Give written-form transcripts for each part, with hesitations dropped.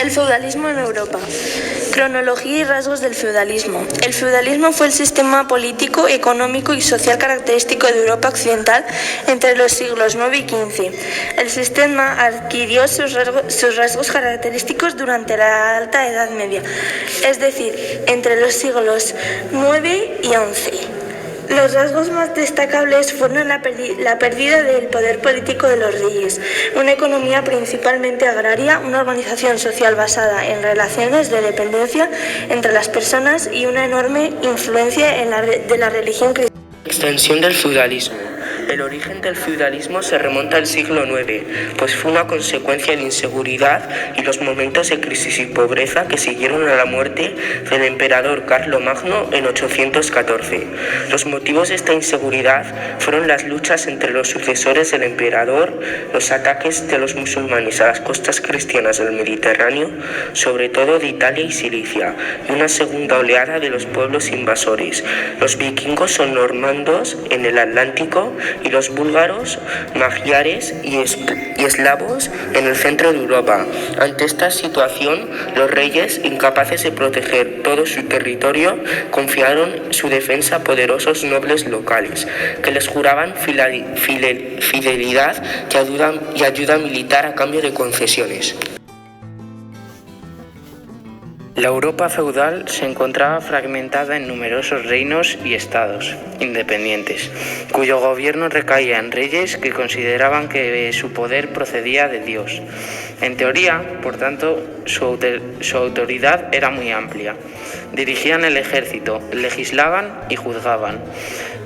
El feudalismo en Europa. Cronología y rasgos del feudalismo. El feudalismo fue el sistema político, económico y social característico de Europa occidental entre los siglos IX y XV. El sistema adquirió sus rasgos característicos durante la Alta Edad Media, es decir, entre los siglos IX y XI. Los rasgos más destacables fueron la pérdida del poder político de los reyes, una economía principalmente agraria, una organización social basada en relaciones de dependencia entre las personas y una enorme influencia de la religión cristiana. Extensión del feudalismo. El origen del feudalismo se remonta al siglo IX, pues fue una consecuencia de la inseguridad y los momentos de crisis y pobreza que siguieron a la muerte del emperador Carlomagno en 814. Los motivos de esta inseguridad fueron las luchas entre los sucesores del emperador, los ataques de los musulmanes a las costas cristianas del Mediterráneo, sobre todo de Italia y Sicilia, y una segunda oleada de los pueblos invasores. Los vikingos o normandos en el Atlántico y los búlgaros, magiares y eslavos en el centro de Europa. Ante esta situación, los reyes, incapaces de proteger todo su territorio, confiaron su defensa a poderosos nobles locales, que les juraban fidelidad y ayuda militar a cambio de concesiones. La Europa feudal se encontraba fragmentada en numerosos reinos y estados independientes, cuyo gobierno recaía en reyes que consideraban que su poder procedía de Dios. En teoría, por tanto, su autoridad era muy amplia. Dirigían el ejército, legislaban y juzgaban,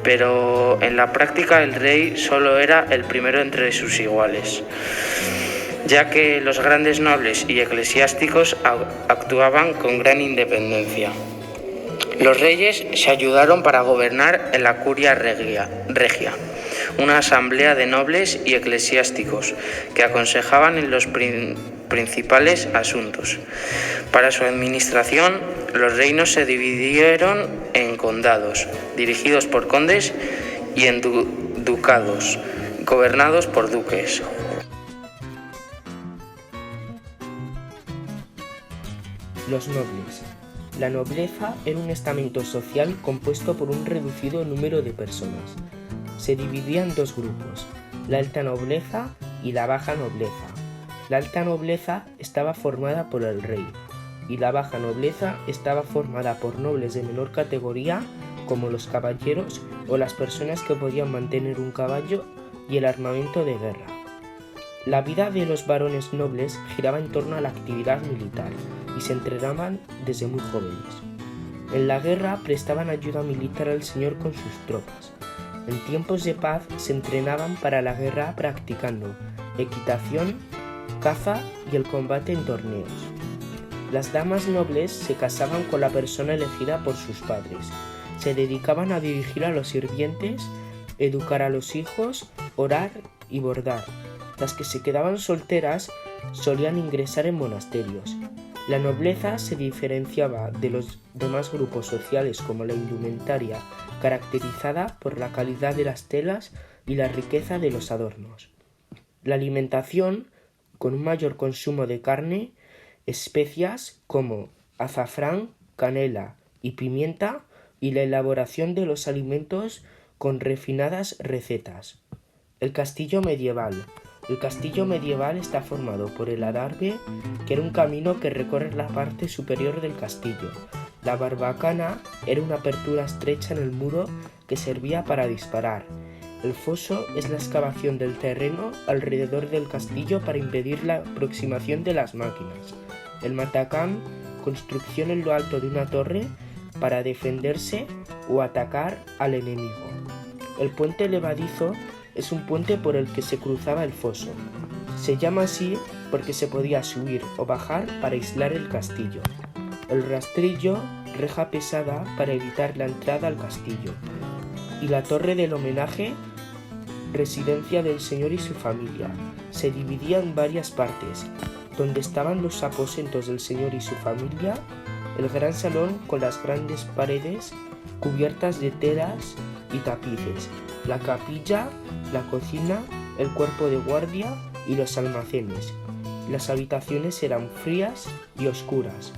pero en la práctica el rey solo era el primero entre sus iguales, ya que los grandes nobles y eclesiásticos actuaban con gran independencia. Los reyes se ayudaron para gobernar en la curia regia, una asamblea de nobles y eclesiásticos que aconsejaban en los principales asuntos. Para su administración, los reinos se dividieron en condados, dirigidos por condes, y en ducados, gobernados por duques. Los nobles. La nobleza era un estamento social compuesto por un reducido número de personas. Se dividía en dos grupos, la alta nobleza y la baja nobleza. La alta nobleza estaba formada por el rey y la baja nobleza estaba formada por nobles de menor categoría como los caballeros o las personas que podían mantener un caballo y el armamento de guerra. La vida de los varones nobles giraba en torno a la actividad militar y se entrenaban desde muy jóvenes. En la guerra prestaban ayuda militar al señor con sus tropas. En tiempos de paz se entrenaban para la guerra practicando equitación, caza y el combate en torneos. Las damas nobles se casaban con la persona elegida por sus padres. Se dedicaban a dirigir a los sirvientes, educar a los hijos, orar y bordar. Las que se quedaban solteras solían ingresar en monasterios. La nobleza se diferenciaba de los demás grupos sociales como la indumentaria, caracterizada por la calidad de las telas y la riqueza de los adornos. La alimentación, con un mayor consumo de carne, especias como azafrán, canela y pimienta, y la elaboración de los alimentos con refinadas recetas. El castillo medieval. El castillo medieval está formado por el adarve, que era un camino que recorre la parte superior del castillo. La barbacana era una apertura estrecha en el muro que servía para disparar. El foso es la excavación del terreno alrededor del castillo para impedir la aproximación de las máquinas. El matacán, construcción en lo alto de una torre para defenderse o atacar al enemigo. El puente levadizo es un puente por el que se cruzaba el foso. Se llama así porque se podía subir o bajar para aislar el castillo. El rastrillo, reja pesada para evitar la entrada al castillo. Y la torre del homenaje, residencia del señor y su familia. Se dividía en varias partes, donde estaban los aposentos del señor y su familia, el gran salón con las grandes paredes cubiertas de telas y tapices, la capilla, la cocina, el cuerpo de guardia y los almacenes. Las habitaciones eran frías y oscuras.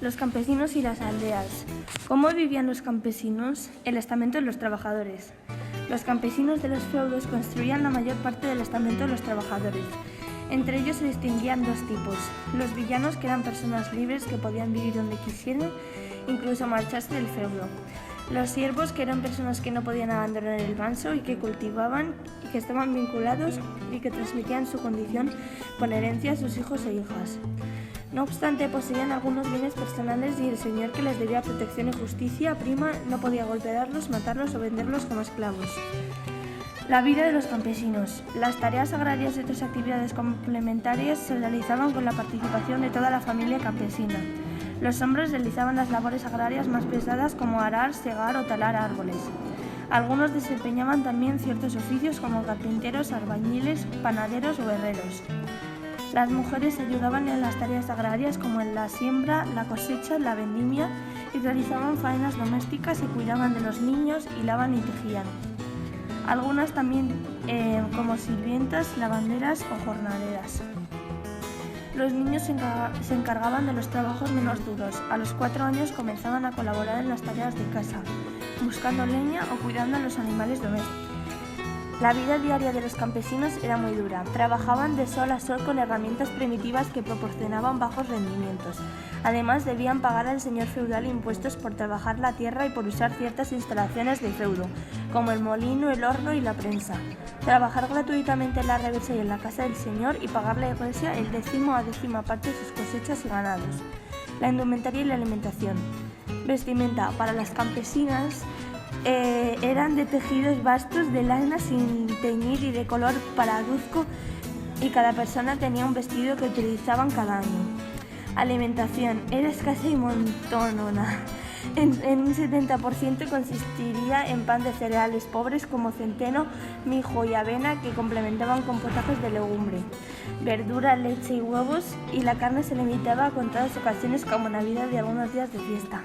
Los campesinos y las aldeas. ¿Cómo vivían los campesinos? El estamento de los trabajadores. Los campesinos de los feudos construían la mayor parte del estamento de los trabajadores. Entre ellos se distinguían dos tipos: los villanos, que eran personas libres que podían vivir donde quisieran, incluso marcharse del feudo; los siervos, que eran personas que no podían abandonar el manso y que cultivaban y que estaban vinculados y que transmitían su condición por herencia a sus hijos e hijas. No obstante, poseían algunos bienes personales y el señor, que les debía protección y justicia prima, no podía golpearlos, matarlos o venderlos como esclavos. La vida de los campesinos. Las tareas agrarias y otras actividades complementarias se realizaban con la participación de toda la familia campesina. Los hombres realizaban las labores agrarias más pesadas, como arar, segar o talar árboles. Algunos desempeñaban también ciertos oficios como carpinteros, albañiles, panaderos o herreros. Las mujeres ayudaban en las tareas agrarias como en la siembra, la cosecha, la vendimia, y realizaban faenas domésticas y cuidaban de los niños, hilaban y tejían. Algunas también como sirvientas, lavanderas o jornaleras. Los niños se encargaban de los trabajos menos duros. A los 4 años comenzaban a colaborar en las tareas de casa, buscando leña o cuidando a los animales domésticos. La vida diaria de los campesinos era muy dura. Trabajaban de sol a sol con herramientas primitivas que proporcionaban bajos rendimientos. Además, debían pagar al señor feudal impuestos por trabajar la tierra y por usar ciertas instalaciones del feudo, como el molino, el horno y la prensa. Trabajar gratuitamente en la reversa y en la casa del señor y pagar la iglesia el 10º a 10ª parte de sus cosechas y ganados. La indumentaria y la alimentación. Vestimenta. Para las campesinas eran de tejidos vastos de lana sin teñir y de color paraduzco, y cada persona tenía un vestido que utilizaban cada año. Alimentación. Era escasa y monótona. En un 70% consistiría en pan de cereales pobres como centeno, mijo y avena que complementaban con potajes de legumbre, verdura, leche y huevos, y la carne se limitaba a contadas ocasiones como Navidad y algunos días de fiesta.